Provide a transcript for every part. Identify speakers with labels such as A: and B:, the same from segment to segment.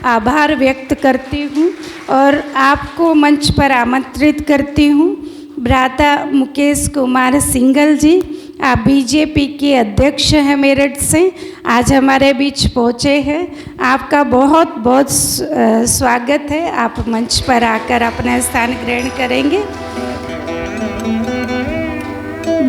A: आभार व्यक्त करती हूँ और आपको मंच पर आमंत्रित करती हूँ। भ्राता मुकेश कुमार सिंघल जी, आप बीजेपी के अध्यक्ष हैं मेरठ से, आज हमारे बीच पहुँचे हैं। आपका बहुत बहुत स्वागत है। आप मंच पर आकर अपना स्थान ग्रहण करेंगे।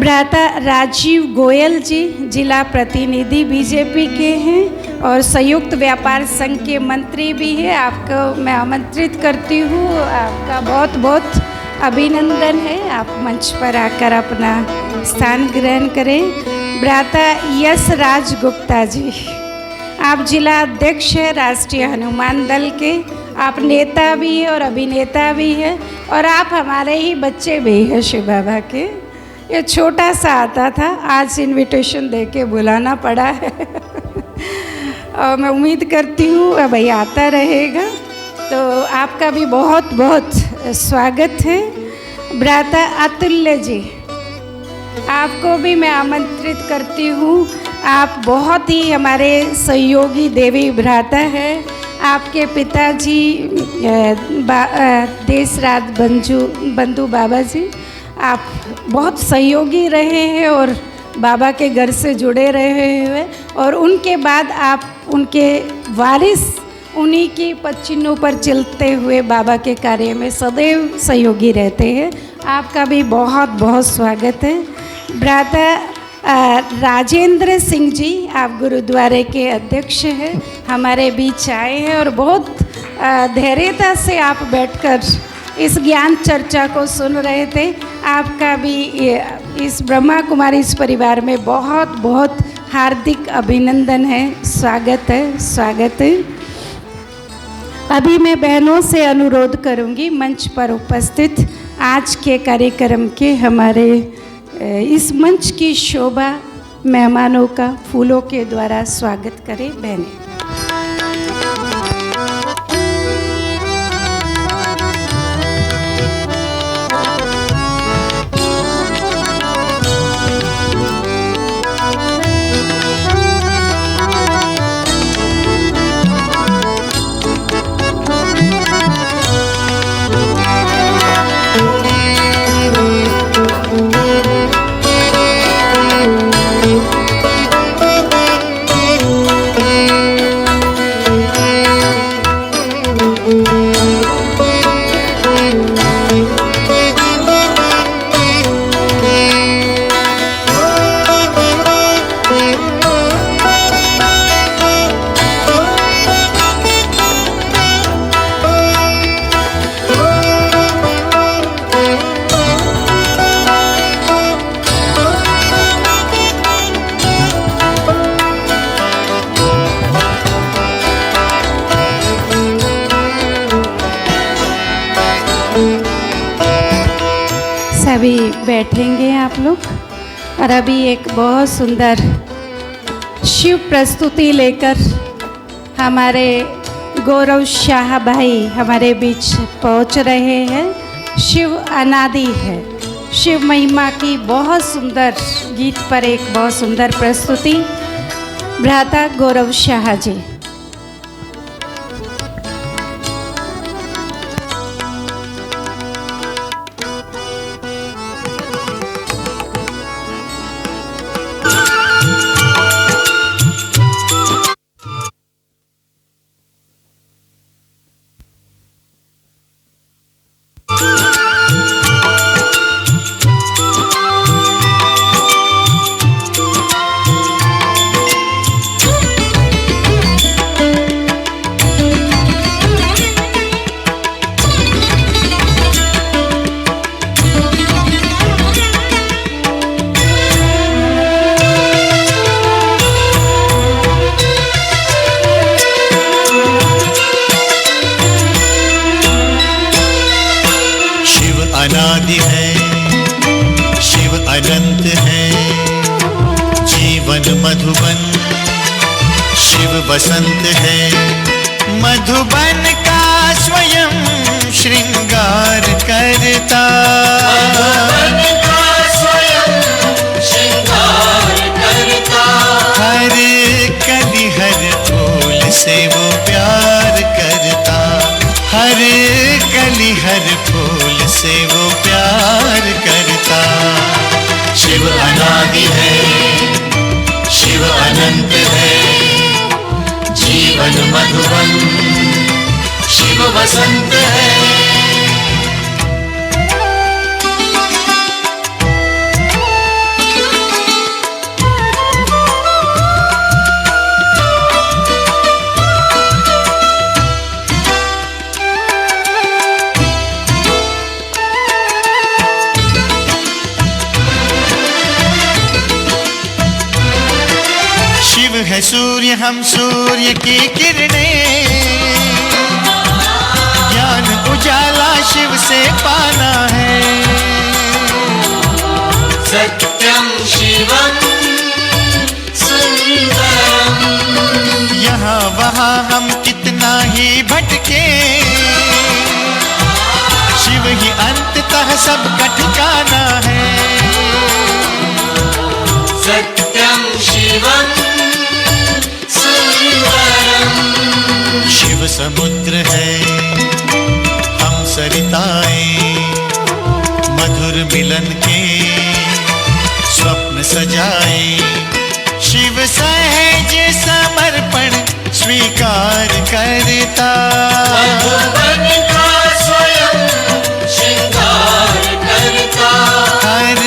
A: भ्राता राजीव गोयल जी, जिला प्रतिनिधि बीजेपी के हैं और संयुक्त व्यापार संघ के मंत्री भी हैं। आपको मैं आमंत्रित करती हूँ। आपका बहुत बहुत अभिनंदन है। आप मंच पर आकर अपना स्थान ग्रहण करें। भ्राता यश राज गुप्ता जी, आप जिला अध्यक्ष हैं राष्ट्रीय हनुमान दल के। आप नेता भी हैं और अभिनेता भी हैं और आप हमारे ही बच्चे भी हैं शिव बाबा के। ये छोटा सा आता था, आज इनविटेशन दे के बुलाना पड़ा है और मैं उम्मीद करती हूँ भाई आता रहेगा। तो आपका भी बहुत बहुत स्वागत है। भ्राता अतुल्य जी, आपको भी मैं आमंत्रित करती हूँ। आप बहुत ही हमारे सहयोगी देवी भ्राता हैं। आपके पिताजी देशराज बंधु बाबा जी, आप बहुत सहयोगी रहे हैं और बाबा के घर से जुड़े रहे हैं और उनके बाद आप उनके वारिस, उन्हीं की पदचिन्हों पर चलते हुए बाबा के कार्य में सदैव सहयोगी रहते हैं। आपका भी बहुत बहुत स्वागत है। भ्राता राजेंद्र सिंह जी, आप गुरुद्वारे के अध्यक्ष हैं, हमारे बीच आए हैं और बहुत धैर्यता से आप बैठकर इस ज्ञान चर्चा को सुन रहे थे। आपका भी इस ब्रह्मा कुमारी इस परिवार में बहुत बहुत हार्दिक अभिनंदन है। स्वागत है, स्वागत है। अभी मैं बहनों से अनुरोध करूंगी मंच पर उपस्थित आज के कार्यक्रम के हमारे इस मंच की शोभा मेहमानों का फूलों के द्वारा स्वागत करें। बहनें अभी बैठेंगे आप लोग और अभी एक बहुत सुंदर शिव प्रस्तुति लेकर हमारे गौरव शाह भाई हमारे बीच पहुंच रहे हैं। शिव अनादि है, शिव महिमा की बहुत सुंदर गीत पर एक बहुत सुंदर प्रस्तुति। भ्राता गौरव शाह जी।
B: अनादि है, शिव अनंत है, जीवन मधुबन शिव बसंत है। मधुबन का स्वयं श्रृंगार करता, मधुबन का स्वयं श्रृंगार करता। हर कली हर फूल से वो प्यार करता। से वो प्यार करता। शिव अनादि है, शिव अनंत है, जीवन मधुबन शिव वसंत है। शिव है सूर्य, हम सूर्य की किरणें, ज्ञान उजाला शिव से पाना है। सत्यम शिवम सुंदरम, यहाँ वहाँ हम कितना ही भटके, शिव ही अंततः सबका ठिकाना है। सत्यम शिवम शिव समुद्र है, हम सरिताएं, मधुर मिलन के स्वप्न सजाए। शिव सहज समर्पण स्वीकार करता, मधुबन का स्वयं श्रृंगार करता। हर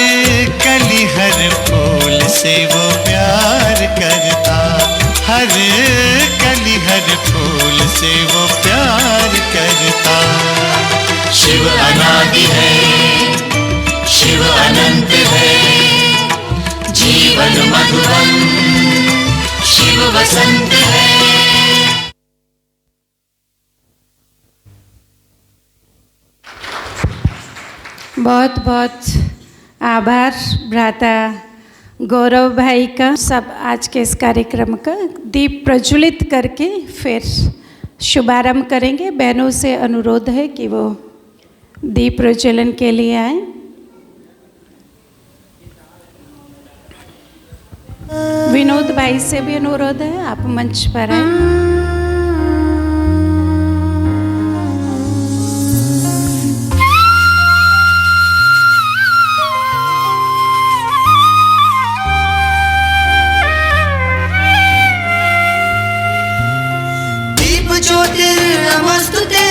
B: कली हर फूल से वो प्यार करता, हर कली हर फूल से वो प्यार करता। शिव अनादि है, शिव अनंत है, जीवन मधुबन शिव वसंत है।
A: बहुत बहुत आभार भ्राता गौरव भाई का। सब आज के इस कार्यक्रम का दीप प्रज्वलित करके फिर शुभारंभ करेंगे। बहनों से अनुरोध है कि वो दीप प्रज्वलन के लिए आए। विनोद भाई से भी अनुरोध है, आप मंच पर आए।
C: ज्योतिर्नमस्तुते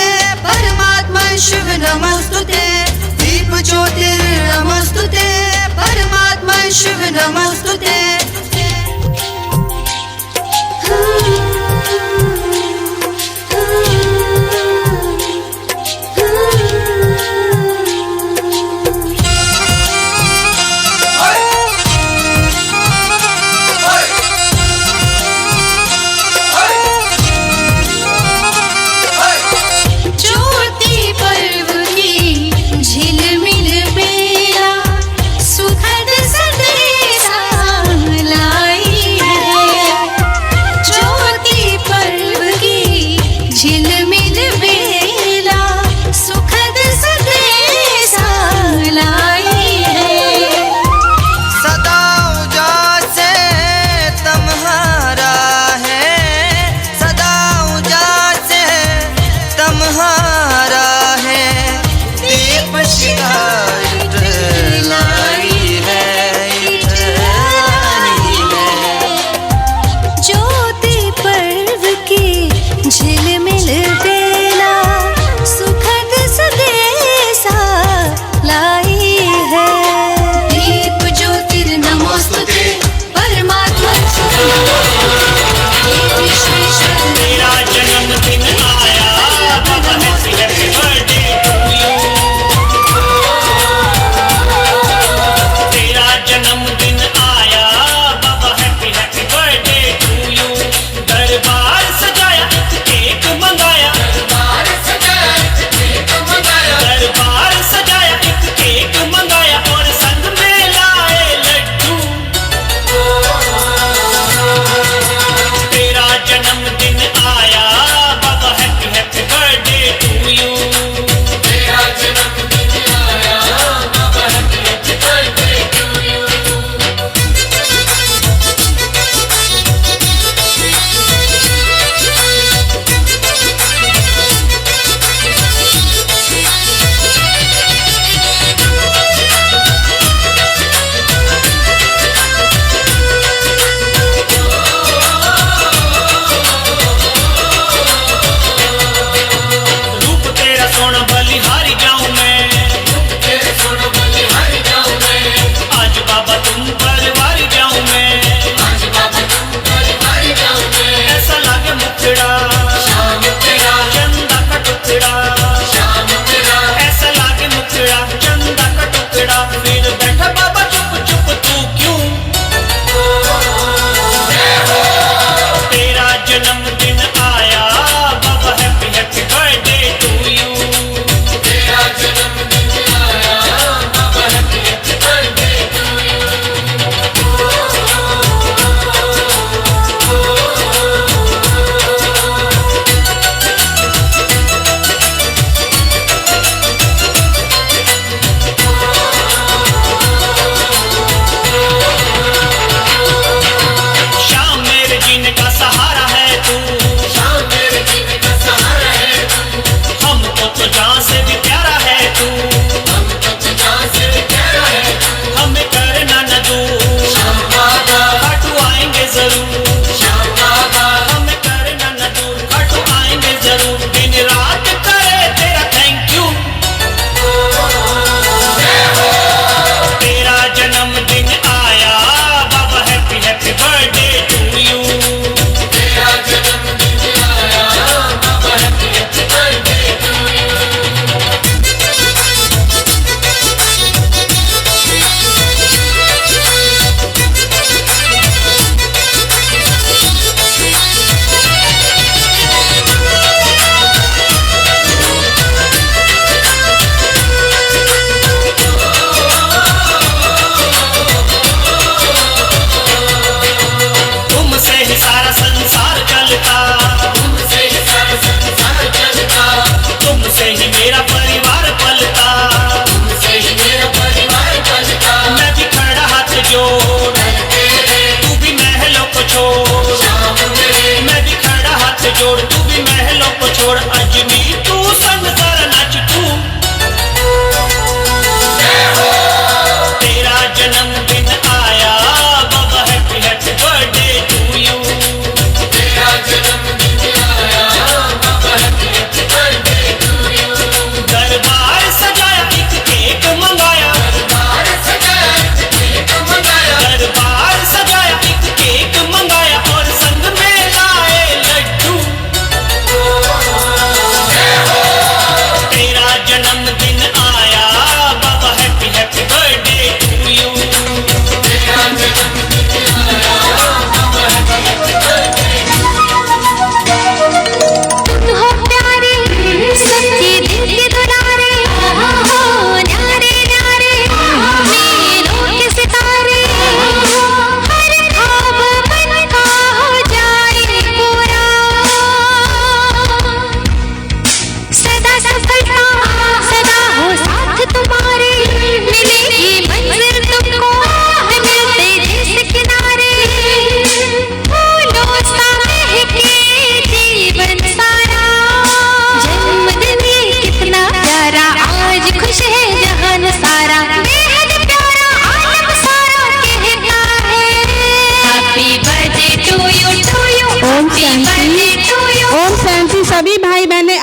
C: परमात्मा शिव नमस्तुते। दीप ज्योतिर्नमस्तुते परमात्मा शिव नमस्तुते।
D: दरबार सजाया, केक मंगाया।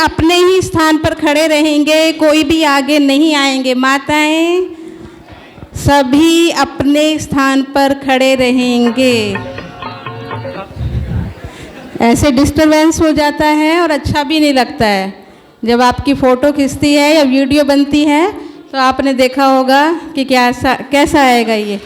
D: अपने ही स्थान पर खड़े रहेंगे, कोई भी आगे नहीं आएंगे। माताएं सभी अपने स्थान पर खड़े रहेंगे। ऐसे डिस्टरबेंस हो जाता है और अच्छा भी नहीं लगता है। जब आपकी फ़ोटो खिंचती है या वीडियो बनती है तो आपने देखा होगा कि कैसा आएगा ये।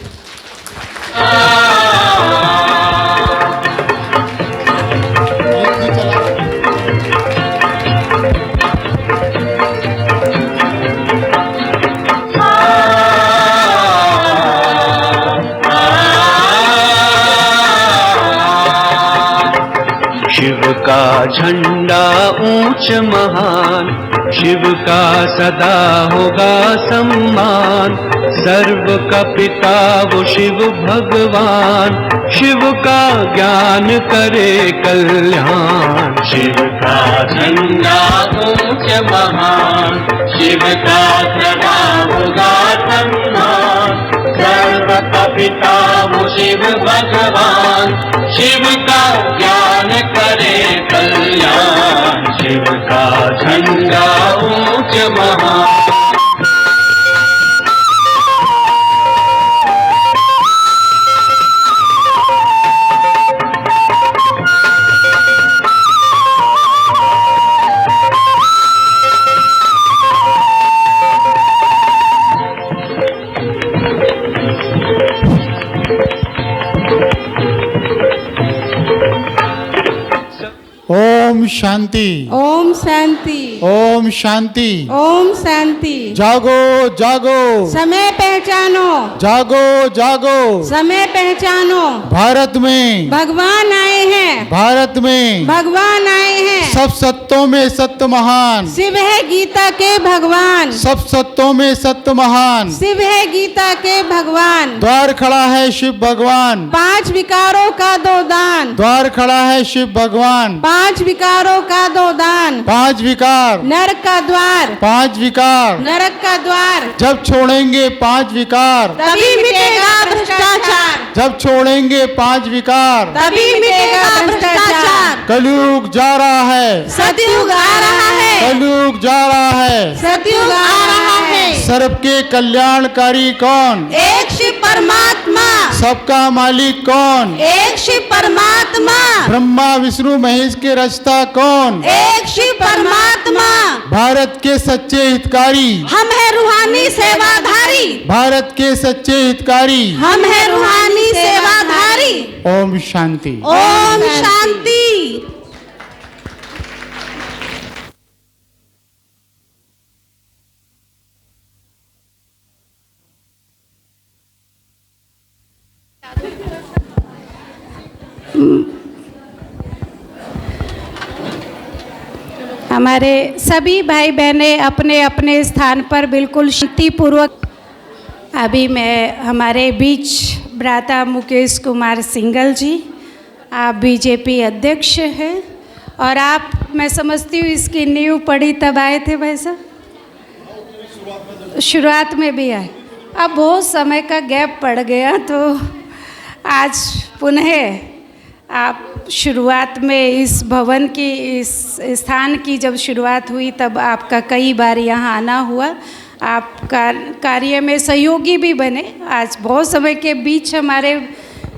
E: शिव का झंडा ऊंच महान, शिव का सदा होगा सम्मान। सर्व का पिता वो शिव भगवान, शिव का ज्ञान करे कल्याण। शिव का झंडा ऊंच महान, शिव का सदा होगा सम्मान। सर्व का पिता वो शिव भगवान, शिव का ज्ञान करे कल्याण। शिव का झंडा ऊंच महान।
F: ओम शांति,
D: ओम शांति,
F: ओम शांति।
D: ओम शांति।
F: जागो जागो,
D: समय पहचानो,
F: जागो जागो।
D: समय पहचानो।
F: भारत में
D: भगवान आए हैं,
F: भारत में
D: भगवान आए हैं।
F: सब सत्यों में सत्य महान,
D: शिव है गीता के भगवान,
F: सब सत्यों में सत्य महान।
D: शिव है गीता के भगवान।
F: द्वार खड़ा है शिव भगवान,
D: 5 विकारों का 2 दान,
F: द्वार खड़ा है शिव भगवान।
D: 5 विकारों का 2 दान।
F: 5 विकार,
D: नरक का द्वार,
F: 5 विकार।
D: नरक का द्वार।
F: जब छोड़ेंगे 5 विकार,
D: तभी मिटेगा भ्रष्टाचार,
F: जब छोड़ेंगे 5 विकार।
D: तभी मिटेगा भ्रष्टाचार।
F: कलयुग जा रहा है,
D: सतयुग आ रहा है,
F: कलयुग जा रहा है।
D: सतयुग आ रहा है।
F: सबके कल्याणकारी कौन?
D: एक शिव परमात्मा,
F: सबका मालिक कौन?
D: एक शिव परमात्मा,
F: ब्रह्मा विष्णु महेश के रचता कौन?
D: एक शिव परमात्मा।
F: भारत के सच्चे हितकारी,
D: हम है रूहानी सेवाधारी,
F: भारत के सच्चे हितकारी।
D: हम है रूहानी सेवाधारी।
F: ओम शांति।
D: ओम शांति।
A: हमारे सभी भाई बहनें अपने अपने स्थान पर बिल्कुल शांतिपूर्वक। अभी मैं हमारे बीच भ्राता मुकेश कुमार सिंघल जी, आप बीजेपी अध्यक्ष हैं और आप, मैं समझती हूँ इसकी नींव पड़ी तब आए थे भाई साहब, शुरुआत में भी आए। अब बहुत समय का गैप पड़ गया तो आज पुनः आप शुरुआत में इस भवन की, इस स्थान की जब शुरुआत हुई तब आपका कई बार यहाँ आना हुआ। आप कार्य में सहयोगी भी बने। आज बहुत समय के बीच हमारे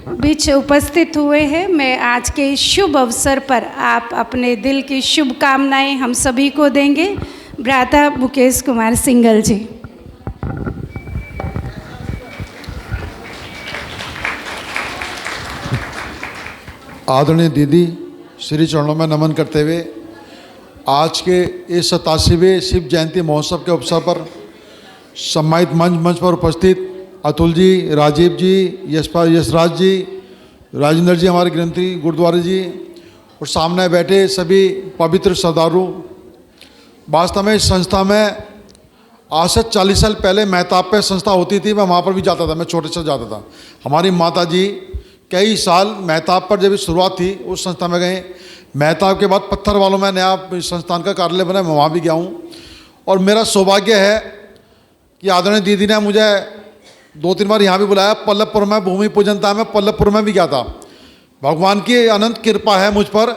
A: बीच उपस्थित हुए हैं। मैं आज के इस शुभ अवसर पर आप अपने दिल की शुभकामनाएं हम सभी को देंगे। भ्राता मुकेश कुमार सिंघल जी।
G: आदरणीय दीदी, श्री चरणों में नमन करते हुए आज के इस 87वें शिव जयंती महोत्सव के अवसर पर सम्मानित मंच पर उपस्थित अतुल जी, राजीव जी, यशराज जी, राजेंद्र जी, हमारे ग्रंथी गुरुद्वारे जी और सामने बैठे सभी पवित्र श्रद्धालु। वास्तव में इस संस्था में आज से 40 साल पहले महताब पे संस्था होती थी, मैं वहाँ पर भी जाता था, मैं छोटे से जाता था। हमारी माता जी कई साल महताब पर जब शुरुआत थी उस संस्था में गए। महताब के बाद पत्थर वालों में नया संस्थान का कार्यालय बना, मैं वहाँ भी गया हूँ। और मेरा सौभाग्य है कि आदरणीय दीदी ने मुझे 2-3 बार यहाँ भी बुलाया। पल्लवपुर में भूमि पूजन था, मैं पल्लवपुर में भी गया था। भगवान की अनंत कृपा है मुझ पर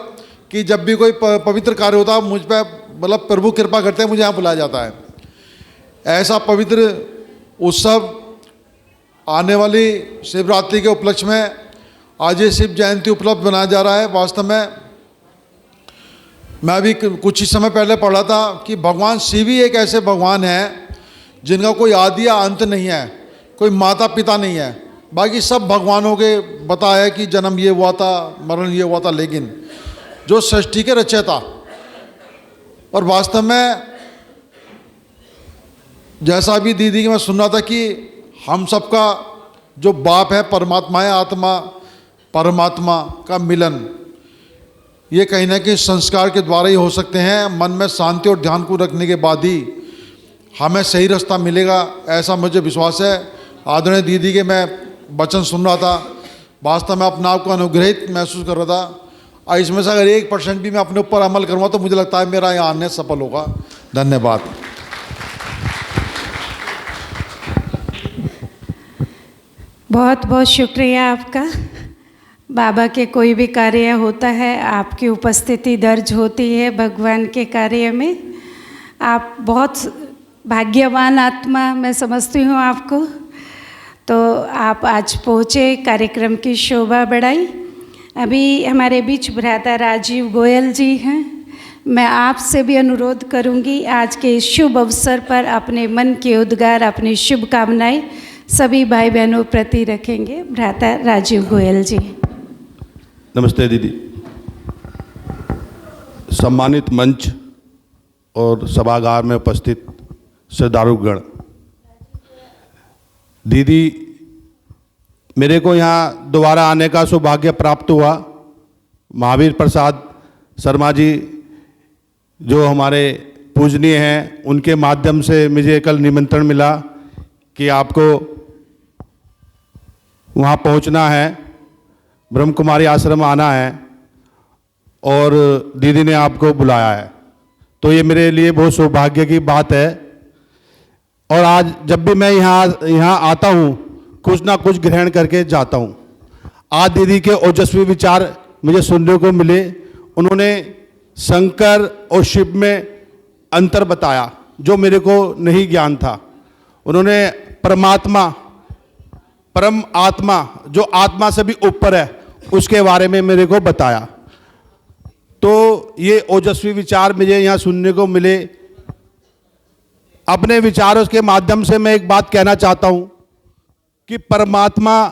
G: कि जब भी कोई पवित्र कार्य होता मुझ पर मतलब प्रभु कृपा करते हैं मुझे यहाँ बुलाया जाता है। ऐसा पवित्र उत्सव आने वाली शिवरात्रि के उपलक्ष्य में आज ये शिव जयंती उपलब्ध बनाया जा रहा है। वास्तव में मैं अभी कुछ ही समय पहले पढ़ा था कि भगवान शिव ही एक ऐसे भगवान हैं जिनका कोई आदि या अंत नहीं है, कोई माता पिता नहीं है। बाकी सब भगवानों के बताया है कि जन्म ये हुआ था, मरण ये हुआ था, लेकिन जो सृष्टि के रचयिता और वास्तव में जैसा अभी दीदी की मैं सुन रहा था कि हम सबका जो बाप है परमात्मा है, आत्मा परमात्मा का मिलन ये कहीं ना कहीं संस्कार के द्वारा ही हो सकते हैं। मन में शांति और ध्यान को रखने के बाद ही हमें सही रास्ता मिलेगा, ऐसा मुझे विश्वास है। आदरणीय दीदी के मैं वचन सुन रहा था, वास्तव में अपने आप को अनुग्रहित महसूस कर रहा था। और इसमें से अगर 1% भी मैं अपने ऊपर अमल करूँगा तो मुझे लगता है मेरा यहाँ आने सफल होगा। धन्यवाद।
A: बहुत बहुत शुक्रिया आपका। बाबा के कोई भी कार्य होता है आपकी उपस्थिति दर्ज होती है भगवान के कार्य में। आप बहुत भाग्यवान आत्मा मैं समझती हूँ आपको। तो आप आज पहुँचे, कार्यक्रम की शोभा बढ़ाई। अभी हमारे बीच भ्राता राजीव गोयल जी हैं। मैं आपसे भी अनुरोध करूंगी आज के इस शुभ अवसर पर अपने मन के उद्गार, अपनी शुभकामनाएं सभी भाई बहनों प्रति रखेंगे। भ्राता राजीव गोयल जी।
H: नमस्ते दीदी। सम्मानित मंच और सभागार में उपस्थित श्रद्धालुगण, दीदी मेरे को यहाँ दोबारा आने का सौभाग्य प्राप्त हुआ। महावीर प्रसाद शर्मा जी जो हमारे पूजनीय हैं, उनके माध्यम से मुझे कल निमंत्रण मिला कि आपको वहाँ पहुँचना है, ब्रह्म कुमारी आश्रम आना है और दीदी ने आपको बुलाया है। तो ये मेरे लिए बहुत सौभाग्य की बात है। और आज जब भी मैं यहाँ आता हूँ कुछ ना कुछ ग्रहण करके जाता हूँ। आज दीदी के ओजस्वी विचार मुझे सुनने को मिले। उन्होंने शंकर और शिव में अंतर बताया जो मेरे को नहीं ज्ञान था। उन्होंने परमात्मा, परम आत्मा जो आत्मा से भी ऊपर है उसके बारे में मेरे को बताया। तो ये ओजस्वी विचार मुझे यहाँ सुनने को मिले। अपने विचारों के माध्यम से मैं एक बात कहना चाहता हूँ कि परमात्मा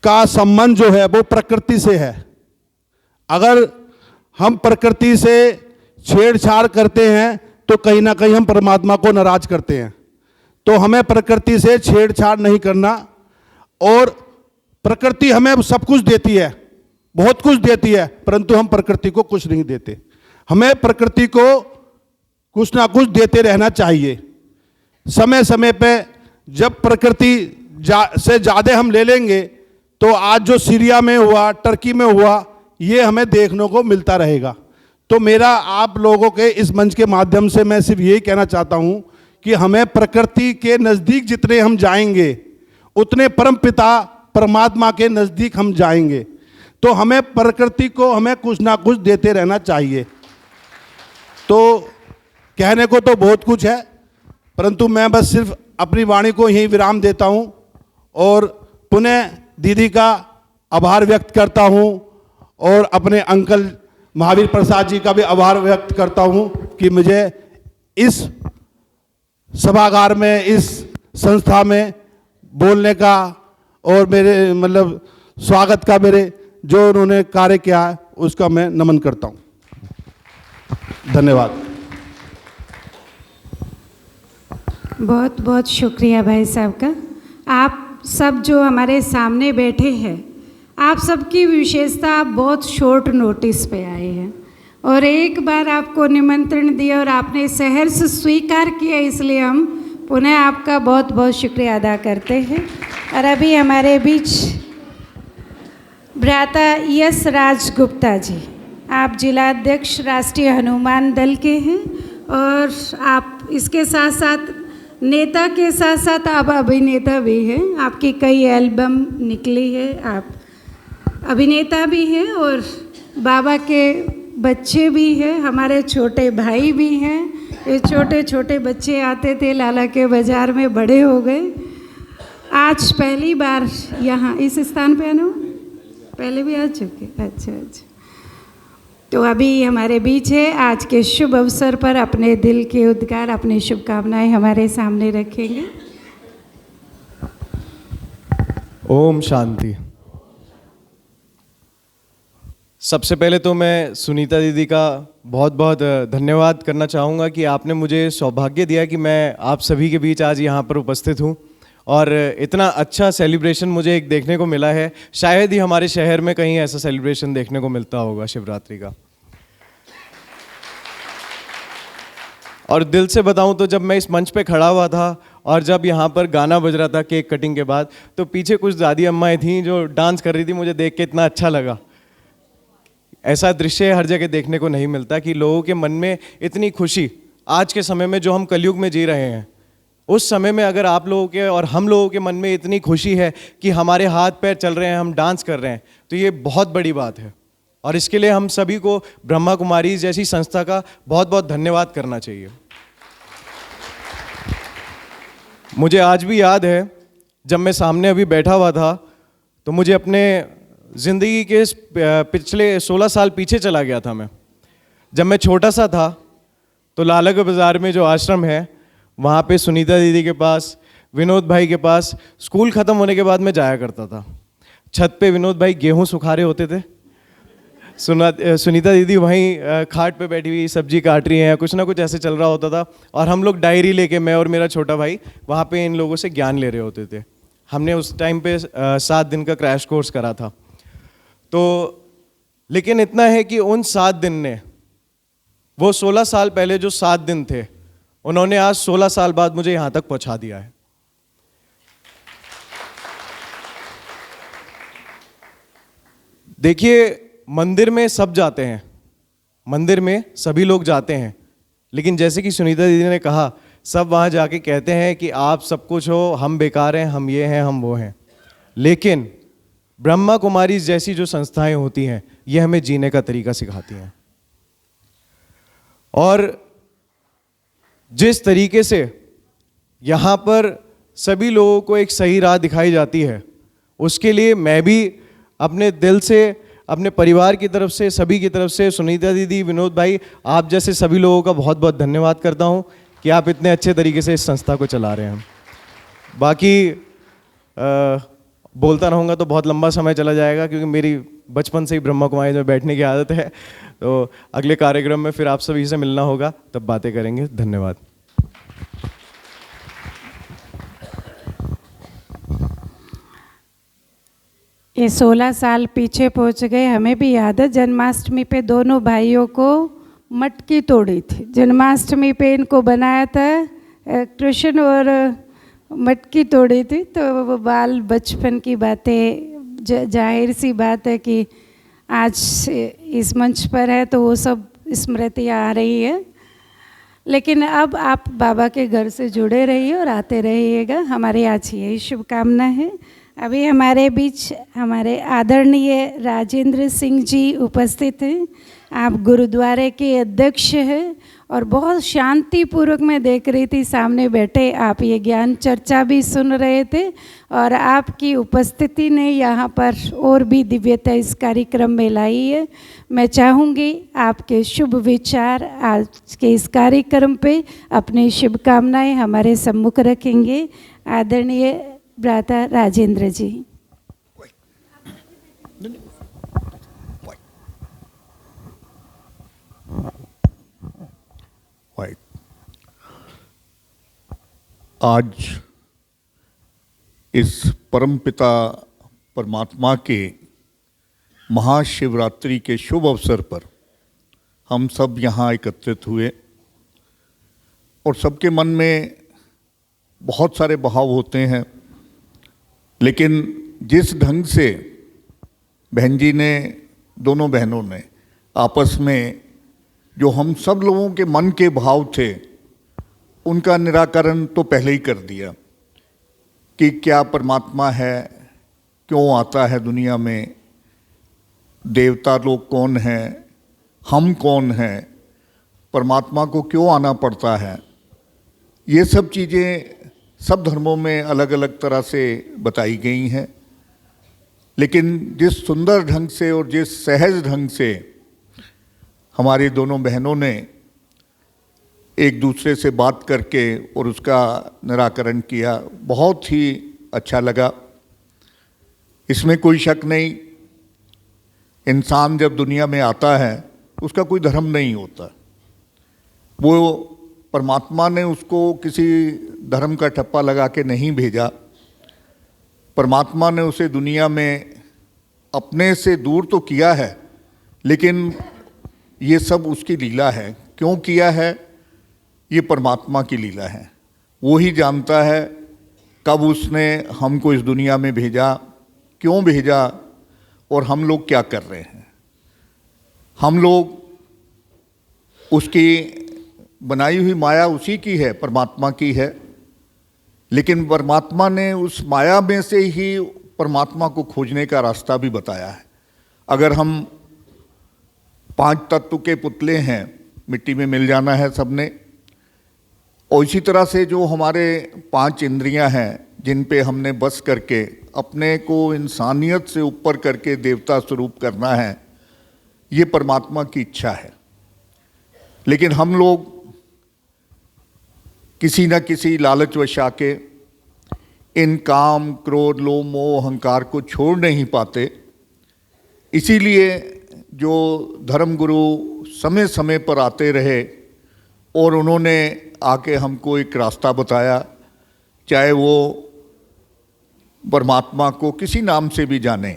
H: का संबंध जो है वो प्रकृति से है। अगर हम प्रकृति से छेड़छाड़ करते हैं तो कहीं ना कहीं हम परमात्मा को नाराज करते हैं। तो हमें प्रकृति से छेड़छाड़ नहीं करना। और प्रकृति हमें सब कुछ देती है, बहुत कुछ देती है, परंतु हम प्रकृति को कुछ नहीं देते। हमें प्रकृति को कुछ ना कुछ देते रहना चाहिए। समय समय पे जब प्रकृति से ज़्यादा हम ले लेंगे तो आज जो सीरिया में हुआ, टर्की में हुआ, ये हमें देखने को मिलता रहेगा। तो मेरा आप लोगों के इस मंच के माध्यम से मैं सिर्फ यही कहना चाहता हूँ कि हमें प्रकृति के नज़दीक जितने हम जाएंगे उतने परम पिता परमात्मा के नज़दीक हम जाएंगे। तो हमें प्रकृति को हमें कुछ ना कुछ देते रहना चाहिए। तो कहने को तो बहुत कुछ है, परंतु मैं बस सिर्फ अपनी वाणी को यहीं विराम देता हूँ और पुनः दीदी का आभार व्यक्त करता हूँ और अपने अंकल महावीर प्रसाद जी का भी आभार व्यक्त करता हूँ कि मुझे इस सभागार में, इस संस्था में बोलने का और मेरे मतलब स्वागत का मेरे जो उन्होंने कार्य किया है उसका मैं नमन करता हूँ। धन्यवाद।
A: बहुत बहुत शुक्रिया भाई साहब का। आप सब जो हमारे सामने बैठे हैं, आप सबकी विशेषता, आप बहुत शॉर्ट नोटिस पे आए हैं और एक बार आपको निमंत्रण दिया और आपने सहर्ष स्वीकार किया, इसलिए हम पुनः आपका बहुत बहुत शुक्रिया अदा करते हैं। और अभी हमारे बीच भ्राता यश राज गुप्ता जी, आप जिलाध्यक्ष राष्ट्रीय हनुमान दल के हैं और आप इसके साथ साथ नेता के साथ साथ आप अभिनेता भी हैं। आपकी कई एल्बम निकली है, आप अभिनेता भी हैं और बाबा के बच्चे भी हैं, हमारे छोटे भाई भी हैं। ये छोटे छोटे बच्चे आते थे लाला के बाज़ार में, बड़े हो गए। आज पहली बार यहाँ इस स्थान पे आना, पहले भी आ चुके? अच्छा अच्छा। तो अभी हमारे बीच है, आज के शुभ अवसर पर अपने दिल के उद्गार, अपनी शुभकामनाएं हमारे सामने रखेंगे।
I: ओम शांति। सबसे पहले तो मैं सुनीता दीदी का बहुत बहुत धन्यवाद करना चाहूँगा कि आपने मुझे सौभाग्य दिया कि मैं आप सभी के बीच आज यहाँ पर उपस्थित हूँ और इतना अच्छा सेलिब्रेशन मुझे एक देखने को मिला है। शायद ही हमारे शहर में कहीं ऐसा सेलिब्रेशन देखने को मिलता होगा शिवरात्रि का। और दिल से बताऊं तो जब मैं इस मंच पे खड़ा हुआ था और जब यहाँ पर गाना बज रहा था केक कटिंग के बाद, तो पीछे कुछ दादी अम्माएँ थीं जो डांस कर रही थी। मुझे देख के इतना अच्छा लगा। ऐसा दृश्य हर जगह देखने को नहीं मिलता कि लोगों के मन में इतनी खुशी, आज के समय में जो हम कलयुग में जी रहे हैं, उस समय में अगर आप लोगों के और हम लोगों के मन में इतनी खुशी है कि हमारे हाथ पैर चल रहे हैं, हम डांस कर रहे हैं, तो ये बहुत बड़ी बात है। और इसके लिए हम सभी को ब्रह्मा कुमारी जैसी संस्था का बहुत बहुत धन्यवाद करना चाहिए। मुझे आज भी याद है जब मैं सामने अभी बैठा हुआ था, तो मुझे अपने ज़िंदगी के पिछले 16 साल पीछे चला गया था मैं। जब मैं छोटा सा था तो लाला के बाज़ार में जो आश्रम है, वहाँ पे सुनीता दीदी के पास, विनोद भाई के पास स्कूल ख़त्म होने के बाद मैं जाया करता था। छत पे विनोद भाई गेहूँ सुखा रहे होते थे, सुनीता दीदी वहीं खाट पे बैठी हुई सब्जी काट रही हैं, कुछ ना कुछ ऐसे चल रहा होता था। और हम लोग डायरी लेके, मैं और मेरा छोटा भाई, वहाँ पे इन लोगों से ज्ञान ले रहे होते थे। हमने उस टाइम पे 7 दिन का क्रैश कोर्स करा था। तो लेकिन इतना है कि उन 7 दिन ने, वो 16 साल पहले जो 7 दिन थे, उन्होंने आज 16 साल बाद मुझे यहाँ तक पहुँचा दिया है। देखिए, मंदिर में सब जाते हैं, मंदिर में सभी लोग जाते हैं, लेकिन जैसे कि सुनीता दीदी ने कहा, सब वहाँ जाके कहते हैं कि आप सब कुछ हो, हम बेकार हैं, हम ये हैं, हम वो हैं। लेकिन ब्रह्मा कुमारी जैसी जो संस्थाएं होती हैं, ये हमें जीने का तरीका सिखाती हैं। और जिस तरीके से यहाँ पर सभी लोगों को एक सही राह दिखाई जाती है, उसके लिए मैं भी अपने दिल से, अपने परिवार की तरफ से, सभी की तरफ से, सुनीता दीदी, विनोद भाई, आप जैसे सभी लोगों का बहुत बहुत धन्यवाद करता हूँ कि आप इतने अच्छे तरीके से इस संस्था को चला रहे हैं। बाकी बोलता रहूँगा तो बहुत लंबा समय चला जाएगा, क्योंकि मेरी बचपन से ही ब्रह्मा कुमारी में बैठने की आदत है। तो अगले कार्यक्रम में फिर आप सभी से मिलना होगा, तब बातें करेंगे। धन्यवाद।
A: ये 16 साल पीछे पहुंच गए। हमें भी याद है, जन्माष्टमी पे दोनों भाइयों को मटकी तोड़ी थी। जन्माष्टमी पे इनको बनाया था कृष्ण और मटकी तोड़ी थी। तो वो बाल बचपन की बातें, जाहिर सी बात है कि आज इस मंच पर है तो वो सब स्मृतियाँ आ रही है। लेकिन अब आप बाबा के घर से जुड़े रहिए और आते रहिएगा, हमारी आज यही शुभकामना है। अभी हमारे बीच हमारे आदरणीय राजेंद्र सिंह जी उपस्थित हैं। आप गुरुद्वारे के अध्यक्ष हैं और बहुत शांतिपूर्वक मैं देख रही थी, सामने बैठे आप ये ज्ञान चर्चा भी सुन रहे थे और आपकी उपस्थिति ने यहाँ पर और भी दिव्यता इस कार्यक्रम में लाई है। मैं चाहूँगी आपके शुभ विचार आज के इस कार्यक्रम पे अपनी शुभकामनाएं हमारे सम्मुख रखेंगे। आदरणीय भ्राता राजेंद्र जी।
J: आज इस परमपिता परमात्मा के महाशिवरात्रि के शुभ अवसर पर हम सब यहाँ एकत्रित हुए और सबके मन में बहुत सारे भाव होते हैं, लेकिन जिस ढंग से बहन जी ने, दोनों बहनों ने आपस में जो हम सब लोगों के मन के भाव थे, उनका निराकरण तो पहले ही कर दिया कि क्या परमात्मा है, क्यों आता है दुनिया में, देवता लोग कौन हैं, हम कौन हैं, परमात्मा को क्यों आना पड़ता है, ये सब चीज़ें सब धर्मों में अलग अलग तरह से बताई गई हैं। लेकिन जिस सुंदर ढंग से और जिस सहज ढंग से हमारी दोनों बहनों ने एक दूसरे से बात करके और उसका निराकरण किया, बहुत ही अच्छा लगा। इसमें कोई शक नहीं, इंसान जब दुनिया में आता है उसका कोई धर्म नहीं होता। वो परमात्मा ने उसको किसी धर्म का ठप्पा लगा के नहीं भेजा। परमात्मा ने उसे दुनिया में अपने से दूर तो किया है, लेकिन ये सब उसकी लीला है। क्यों किया है, ये परमात्मा की लीला है। वो ही जानता है कब उसने हमको इस दुनिया में भेजा, क्यों भेजा और हम लोग क्या कर रहे हैं। हम लोग उसकी बनाई हुई माया उसी की है, परमात्मा की है, लेकिन परमात्मा ने उस माया में से ही परमात्मा को खोजने का रास्ता भी बताया है। अगर हम 5 तत्व के पुतले हैं, मिट्टी में मिल जाना है सबने, और इसी तरह से जो हमारे 5 इंद्रियां हैं जिन पे हमने बस करके अपने को इंसानियत से ऊपर करके देवता स्वरूप करना है, ये परमात्मा की इच्छा है। लेकिन हम लोग किसी न किसी लालचवश आके इन काम, क्रोध, लोभ, मोह, अहंकार को छोड़ नहीं पाते। इसीलिए जो धर्मगुरु समय समय पर आते रहे और उन्होंने आके हमको एक रास्ता बताया, चाहे वो परमात्मा को किसी नाम से भी जाने,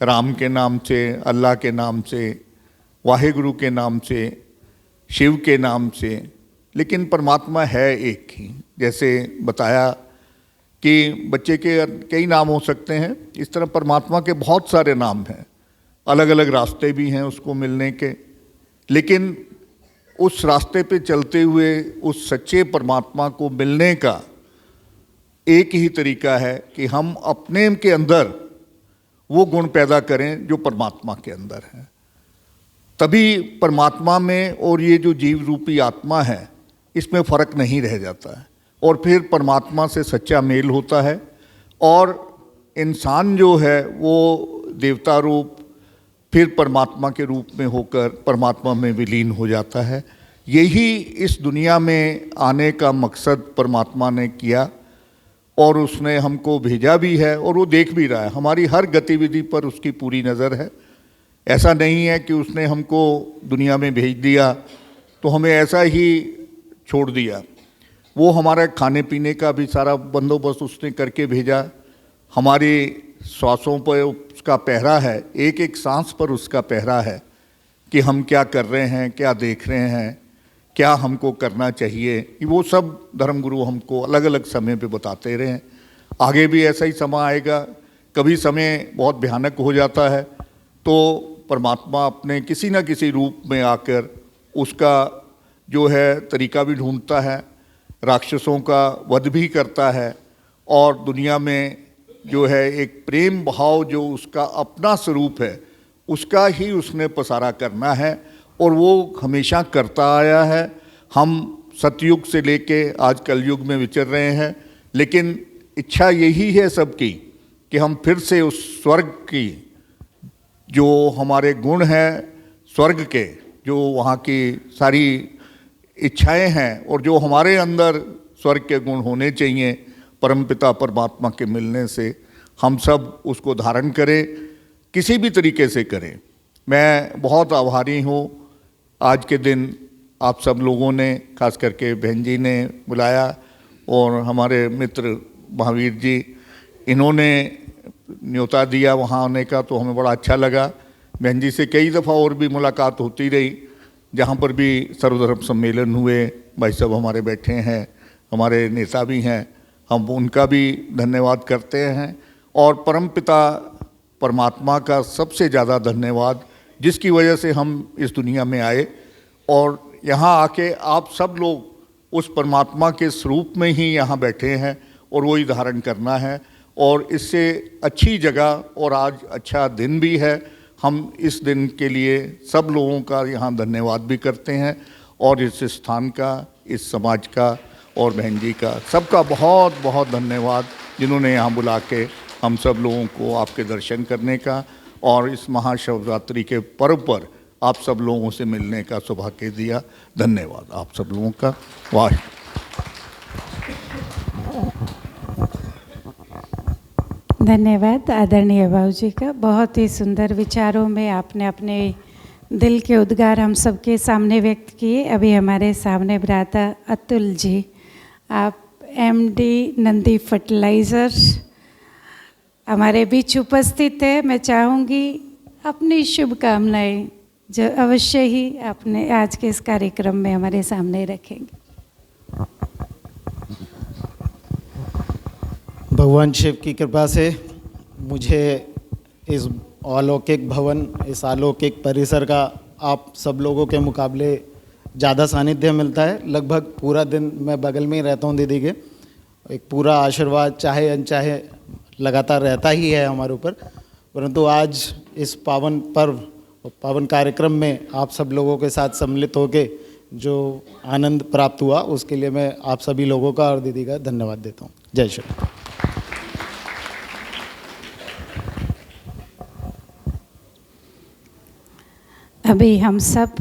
J: राम के नाम से, अल्लाह के नाम से, वाहेगुरु के नाम से, शिव के नाम से, लेकिन परमात्मा है एक ही। जैसे बताया कि बच्चे के कई नाम हो सकते हैं, इस तरह परमात्मा के बहुत सारे नाम हैं, अलग अलग रास्ते भी हैं उसको मिलने के। लेकिन उस रास्ते पे चलते हुए उस सच्चे परमात्मा को मिलने का एक ही तरीका है कि हम अपने के अंदर वो गुण पैदा करें जो परमात्मा के अंदर है। तभी परमात्मा में और ये जो जीव रूपी आत्मा है इसमें फ़र्क नहीं रह जाता है, और फिर परमात्मा से सच्चा मेल होता है, और इंसान जो है वो देवता रूप फिर परमात्मा के रूप में होकर परमात्मा में विलीन हो जाता है। यही इस दुनिया में आने का मकसद परमात्मा ने किया, और उसने हमको भेजा भी है, और वो देख भी रहा है। हमारी हर गतिविधि पर उसकी पूरी नज़र है। ऐसा नहीं है कि उसने हमको दुनिया में भेज दिया तो हमें ऐसा ही छोड़ दिया। वो हमारा खाने पीने का भी सारा बंदोबस्त उसने करके भेजा। हमारी श्वासों पर उसका पहरा है, एक एक सांस पर उसका पहरा है कि हम क्या कर रहे हैं, क्या देख रहे हैं, क्या हमको करना चाहिए। वो सब धर्मगुरु हमको अलग अलग समय पे बताते रहे हैं। आगे भी ऐसा ही समय आएगा। कभी समय बहुत भयानक हो जाता है तो परमात्मा अपने किसी न किसी रूप में आकर उसका जो है तरीका भी ढूंढता है, राक्षसों का वध भी करता है, और दुनिया में जो है एक प्रेम भाव जो उसका अपना स्वरूप है उसका ही उसने पसारा करना है, और वो हमेशा करता आया है। हम सतयुग से लेके आज कलयुग में विचर रहे हैं, लेकिन इच्छा यही है सबकी कि हम फिर से उस स्वर्ग की जो हमारे गुण हैं, स्वर्ग के जो वहाँ की सारी इच्छाएं हैं और जो हमारे अंदर स्वर्ग के गुण होने चाहिए परमपिता परमात्मा के मिलने से, हम सब उसको धारण करें, किसी भी तरीके से करें। मैं बहुत आभारी हूँ आज के दिन आप सब लोगों ने, खास करके बहन जी ने बुलाया, और हमारे मित्र महावीर जी, इन्होंने न्योता दिया वहाँ आने का, तो हमें बड़ा अच्छा लगा। बहन जी से कई दफ़ा और भी मुलाकात होती रही, जहाँ पर भी सर्वधर्म सम्मेलन हुए। भाई साहब हमारे बैठे हैं, हमारे नेता भी हैं, हम उनका भी धन्यवाद करते हैं। और परमपिता परमात्मा का सबसे ज़्यादा धन्यवाद, जिसकी वजह से हम इस दुनिया में आए, और यहाँ आके आप सब लोग उस परमात्मा के स्वरूप में ही यहाँ बैठे हैं, और वही धारण करना है। और इससे अच्छी जगह, और आज अच्छा दिन भी है, हम इस दिन के लिए सब लोगों का यहाँ धन्यवाद भी करते हैं और इस स्थान का, इस समाज का और बहन जी का सबका बहुत बहुत धन्यवाद, जिन्होंने यहाँ बुला के हम सब लोगों को आपके दर्शन करने का और इस महाशिवरात्रि के पर्व पर आप सब लोगों से मिलने का सौभाग्य दिया। धन्यवाद आप सब लोगों का। वाह।
A: धन्यवाद आदरणीय बाबूजी का। बहुत ही सुंदर विचारों में आपने अपने दिल के उद्गार हम सबके सामने व्यक्त किए। अभी हमारे सामने भ्राता अतुल जी, आप एमडी नंदी फर्टिलाइज़र हमारे बीच उपस्थित है। मैं चाहूँगी अपनी शुभकामनाएं जो अवश्य ही आपने आज के इस कार्यक्रम में हमारे सामने रखेंगे।
K: भगवान शिव की कृपा से मुझे इस अलौकिक भवन, इस अलौकिक परिसर का आप सब लोगों के मुकाबले ज़्यादा सानिध्य मिलता है। लगभग पूरा दिन मैं बगल में ही रहता हूँ दीदी के। एक पूरा आशीर्वाद चाहे अनचाहे लगातार रहता ही है हमारे ऊपर, परंतु आज इस पावन पर्व, पावन कार्यक्रम में आप सब लोगों के साथ सम्मिलित होके जो आनंद प्राप्त हुआ, उसके लिए मैं आप सभी लोगों का और दीदी का धन्यवाद देता हूँ। जय श्री राम।
A: अभी हम सब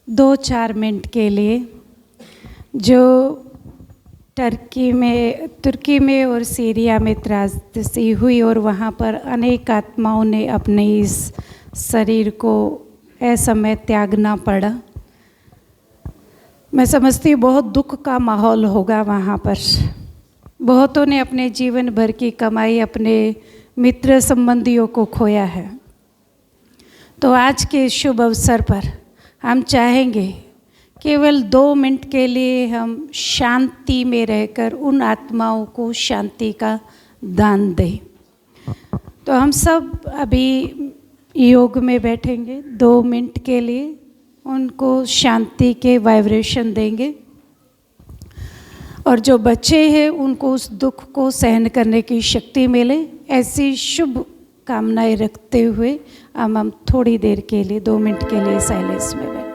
A: 2-4 मिनट के लिए जो तुर्की में और सीरिया में त्रासदी हुई और वहाँ पर अनेक आत्माओं ने अपने इस शरीर को असमय त्यागना पड़ा। मैं समझती हूँ बहुत दुख का माहौल होगा वहाँ पर। बहुतों ने अपने जीवन भर की कमाई, अपने मित्र संबंधियों को खोया है। तो आज के शुभ अवसर पर हम चाहेंगे केवल 2 मिनट के लिए हम शांति में रहकर उन आत्माओं को शांति का दान दें। तो हम सब अभी योग में बैठेंगे, 2 मिनट के लिए उनको शांति के वाइब्रेशन देंगे और जो बच्चे हैं उनको उस दुख को सहन करने की शक्ति मिले, ऐसी शुभ कामनाएं रखते हुए हम थोड़ी देर के लिए 2 मिनट के लिए साइलेंस में बैठे।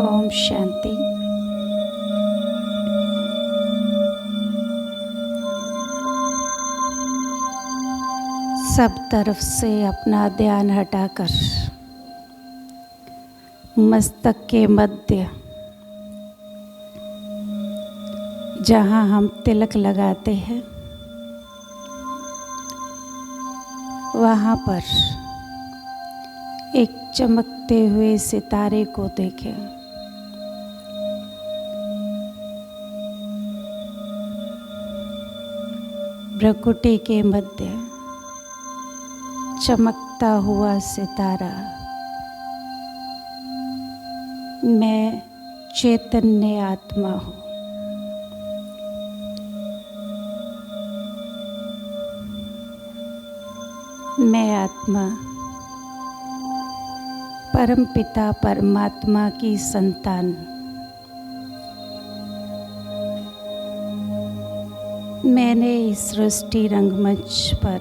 A: ओम शांति। सब तरफ से अपना ध्यान हटाकर मस्तक के मध्य जहाँ हम तिलक लगाते हैं वहाँ पर एक चमकते हुए सितारे को देखें। भ्रकुटी के मध्य चमकता हुआ सितारा। मैं चैतन्य आत्मा हूँ। मैं आत्मा परमपिता परमात्मा की संतान। मैंने इस सृष्टि रंगमंच पर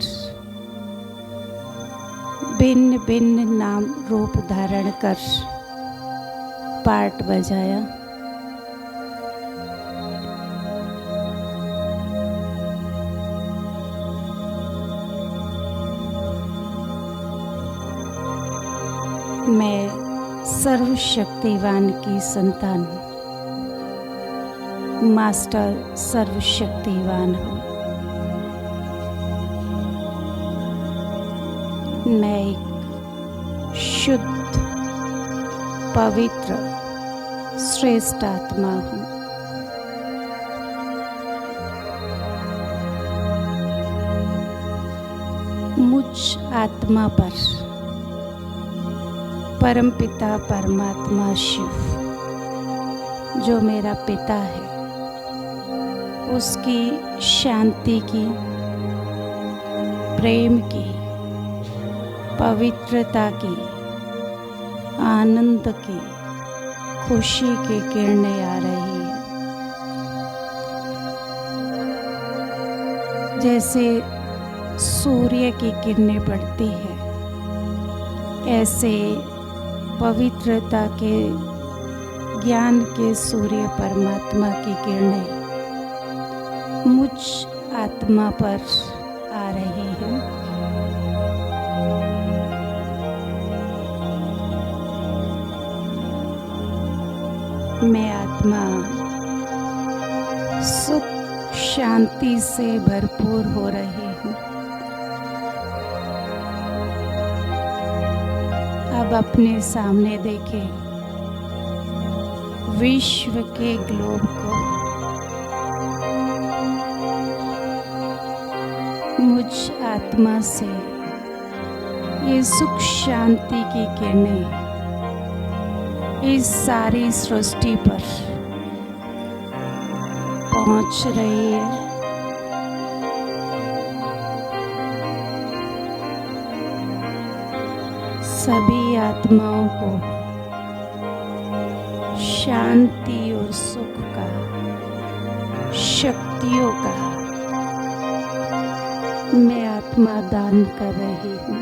A: भिन्न भिन्न नाम रूप धारण कर पार्ट बजाया। मैं सर्वशक्तिवान की संतान, मास्टर सर्वशक्तिवान हूँ। मैं एक शुद्ध, पवित्र, श्रेष्ठ आत्मा हूँ। मुझ आत्मा पर परमपिता परमात्मा शिव, जो मेरा पिता है, उसकी शांति की, प्रेम की, पवित्रता की आनंद की, खुशी की किरणें आ रही हैं। जैसे सूर्य की किरणें पड़ती है, ऐसे पवित्रता के, ज्ञान के सूर्य परमात्मा की किरणें मुझ आत्मा पर आ रही हैं। मैं आत्मा सुख शांति से भरपूर हो रही हूँ। अब अपने सामने देखें विश्व के ग्लोब को। मुझ आत्मा से ये सुख शांति की किरणें इस सारी सृष्टि पर पहुंच रही है। सभी आत्माओं को शांति और सुख का, शक्तियों का मैं आत्मा दान कर रही हूँ।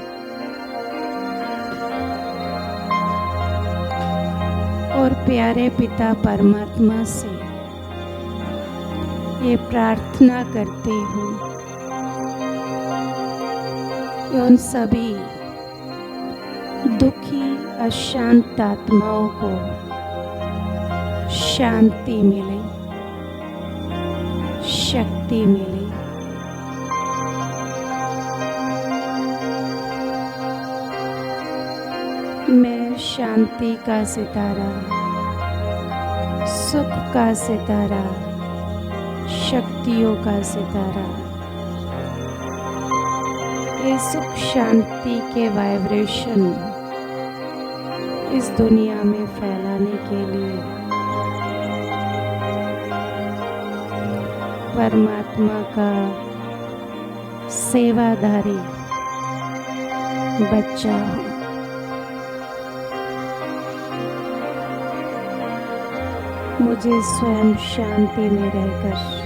A: और प्यारे पिता परमात्मा से ये प्रार्थना करती हूँ कि उन सभी दुखी अशांत आत्माओं को शांति मिले, शक्ति मिले। मैं शांति का सितारा, सुख का सितारा, शक्तियों का सितारा, ये सुख शांति के वाइब्रेशन इस दुनिया में फैलाने के लिए परमात्मा का सेवाधारी बच्चा हूँ। मुझे स्वयं शांति में रहकर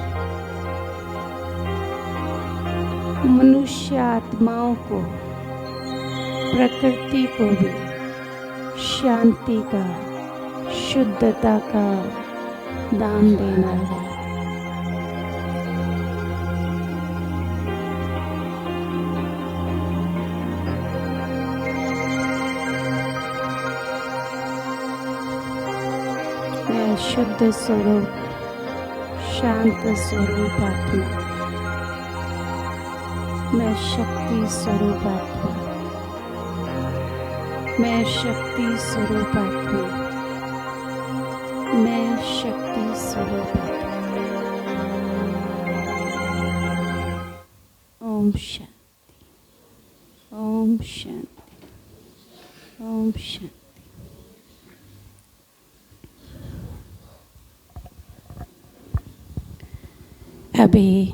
A: मनुष्य आत्माओं को, प्रकृति को भी शांति का, शुद्धता का दान देना है। मैं शुद्ध स्वरूप, शांत स्वरूप आत्मा, मैं शक्ति स्वरूप आत्मा, मैं शक्ति स्वरूप आत्मा, मैं शक्ति स्वरूप आत्मा। ओम शांति, ओम शांति, ओम शांति। अभी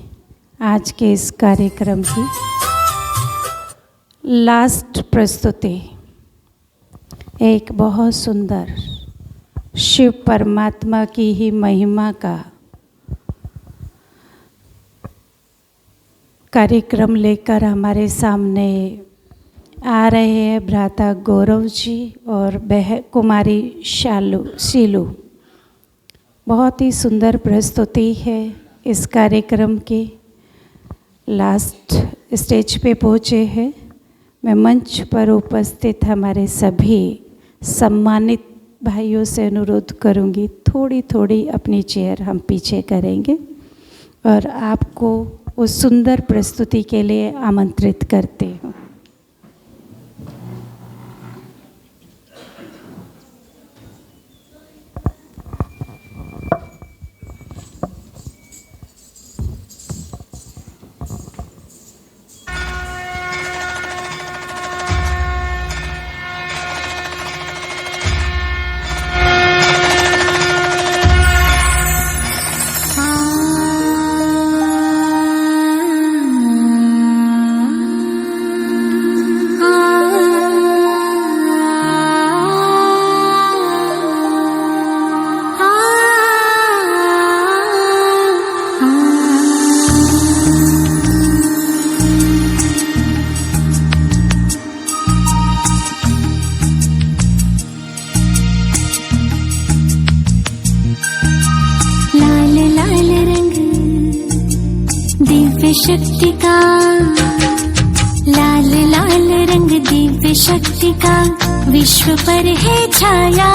A: आज के इस कार्यक्रम की लास्ट प्रस्तुति एक बहुत सुंदर शिव परमात्मा की ही महिमा का कार्यक्रम लेकर हमारे सामने आ रहे हैं भ्राता गौरव जी और कुमारी शीलू। बहुत ही सुंदर प्रस्तुति है। इस कार्यक्रम के लास्ट स्टेज पे पहुँचे हैं। मैं मंच पर उपस्थित हमारे सभी सम्मानित भाइयों से अनुरोध करूंगी, थोड़ी थोड़ी अपनी चेयर हम पीछे करेंगे और आपको उस सुंदर प्रस्तुति के लिए आमंत्रित करते हूँ।
L: शक्ति का, लाल लाल रंग दिव्य शक्ति का विश्व पर है छाया।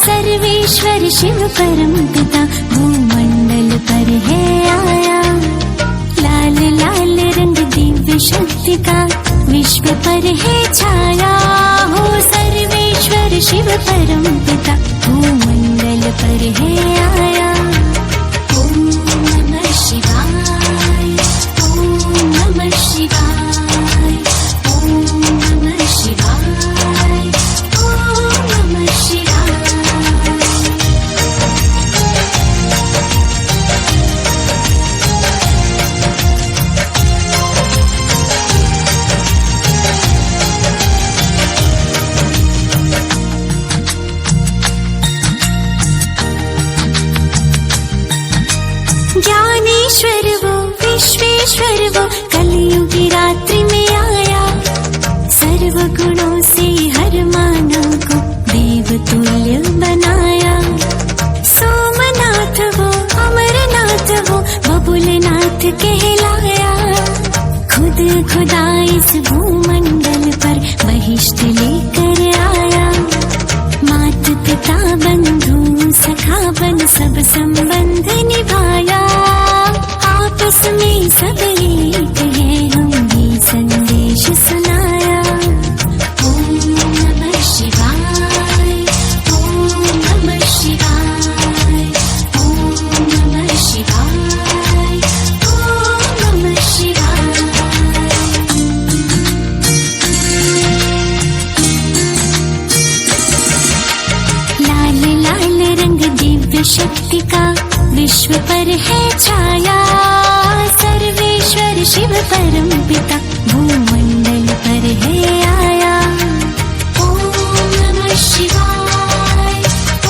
L: सर्वेश्वर शिव परम पिता भूमंडल पर है आया। लाल लाल रंग दिव्य शक्ति का विश्व पर है छाया। हो सर्वेश्वर शिव परम पिता भूमंडल पर है आया। ओम नमः शिवाय, ओम नमः शिवाय, ओम नमः शिवाय, ओम नमः शिवाय। ज्ञानेश्वर वो विश्वेश्वर वो कलयुगी रात्रि में आया। सर्व गुणों से हर मानव को देव तुल्य बनाया। सोमनाथ वो अमरनाथ वो बबुलनाथ कहलाया। खुद खुदा इस भूमंडल पर बहिष्ठ लेकर आया। मात पिता बंधु सखा बन सब संबंध निभाया। आपस में सब एक है हमने संदेश सुनाया। ओम नमः शिवाय, ओम नमः शिवाय, ओम नमः शिवाय, ओम नमः शिवाय। लाल लाल रंग दिव्य शक्ति का विश्व पर है छाया। सर्वेश्वर शिव परम पिता भूमंडल पर है आया। ओम नमः शिवाय,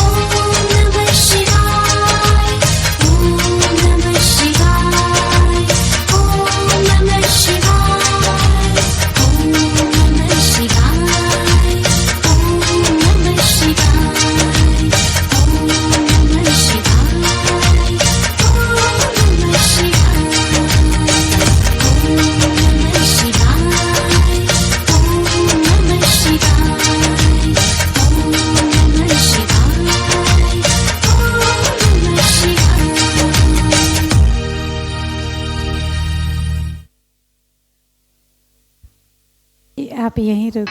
L: ओम नमः शिवाय, ओम नमः शिवाय, ओम नमः शिवाय, ओम नमः शिवाय, ओम नमः शिवाय, ओम नमः शिवाय, ओम नमः
A: आप यहीं रुक